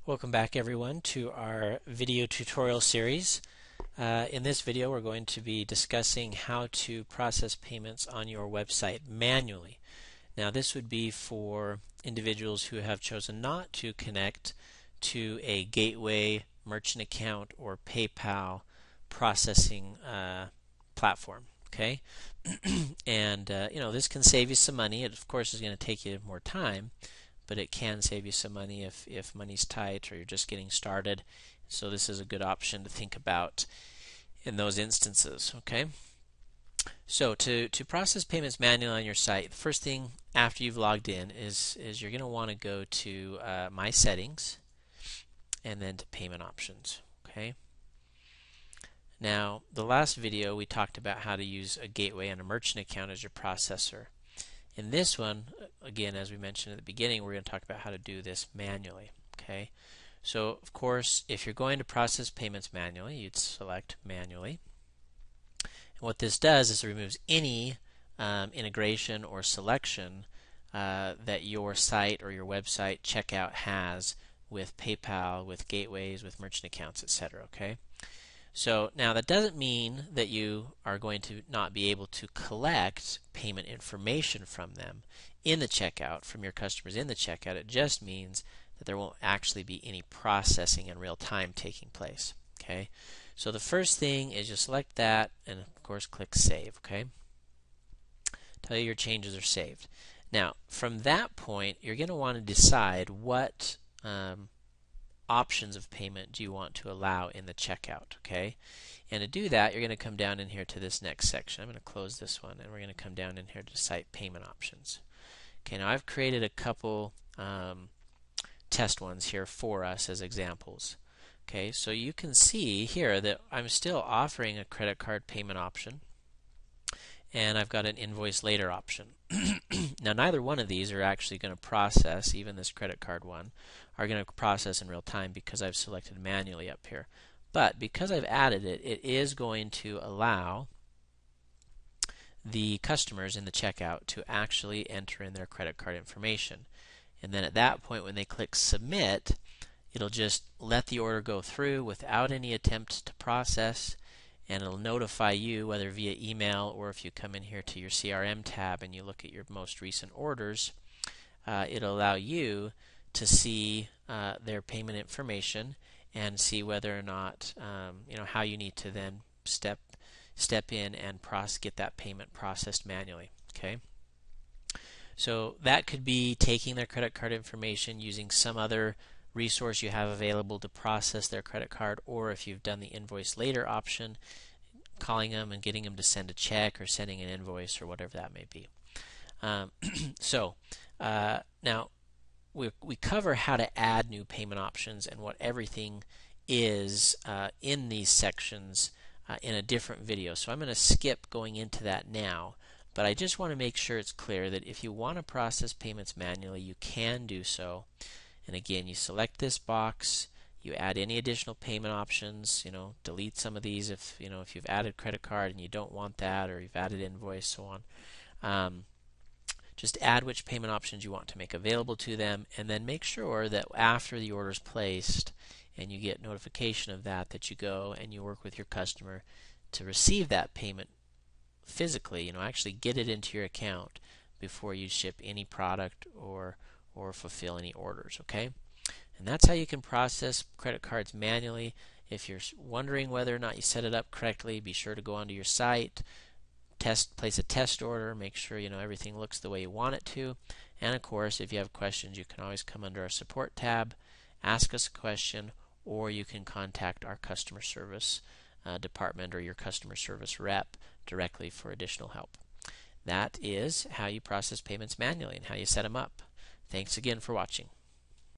Welcome back everyone to our video tutorial series. In this video we're going to be discussing how to process payments on your website manually. Now this would be for individuals who have chosen not to connect to a gateway, merchant account, or PayPal processing platform. Okay, and this can save you some money. It of course is going to take you more time, but it can save you some money if money's tight or you're just getting started. So this is a good option to think about in those instances. Okay. So to process payments manually on your site, the first thing after you've logged in is you're going to want to go to My Settings and then to Payment Options. Okay. Now the last video we talked about how to use a gateway and a merchant account as your processor. In this one, again, as we mentioned at the beginning, we're going to talk about how to do this manually. Okay, so of course, if you're going to process payments manually, you'd select Manually. And what this does is it removes any integration or selection that your site or your website checkout has with PayPal, with gateways, with merchant accounts, etc. Okay. So now that doesn't mean that you are going to not be able to collect payment information from them in the checkout, from your customers in the checkout. It just means that there won't actually be any processing in real time taking place. Okay, so the first thing is you select that and of course click Save. Okay, tell you your changes are saved. Now from that point you're going to want to decide what options of payment do you want to allow in the checkout. Okay, and to do that you're going to come down in here to this next section. I'm going to close this one and we're going to come down in here to Site Payment Options. Okay, now I've created a couple test ones here for us as examples. Okay, so you can see here that I'm still offering a credit card payment option and I've got an invoice later option. Now neither one of these are actually going to process, even this credit card one, are going to process in real time because I've selected manually up here. But because I've added it, it is going to allow the customers in the checkout to actually enter in their credit card information. And then at that point when they click Submit, it'll just let the order go through without any attempt to process, and it'll notify you whether via email or if you come in here to your CRM tab and you look at your most recent orders, it'll allow you to see their payment information and see whether or not how you need to then step in and get that payment processed manually. Okay, so that could be taking their credit card information, using some other resource you have available to process their credit card, or if you've done the invoice later option, calling them and getting them to send a check or sending an invoice or whatever that may be. Now we cover how to add new payment options and what everything is in these sections in a different video. So I'm going to skip going into that now, but I just want to make sure it's clear that if you want to process payments manually, you can do so. And again, you select this box, you add any additional payment options, delete some of these if you've added credit card and you don't want that, or you've added invoice, so on. Just add which payment options you want to make available to them, and then make sure that after the order is placed and you get notification of that, that you go and you work with your customer to receive that payment physically, actually get it into your account before you ship any product or fulfill any orders. Okay, and that's how you can process credit cards manually. If you're wondering whether or not you set it up correctly, be sure to go onto your site, place a test order, make sure everything looks the way you want it to, and of course if you have questions you can always come under our support tab, ask us a question, or you can contact our customer service department or your customer service rep directly for additional help. That is how you process payments manually and how you set them up. Thanks again for watching.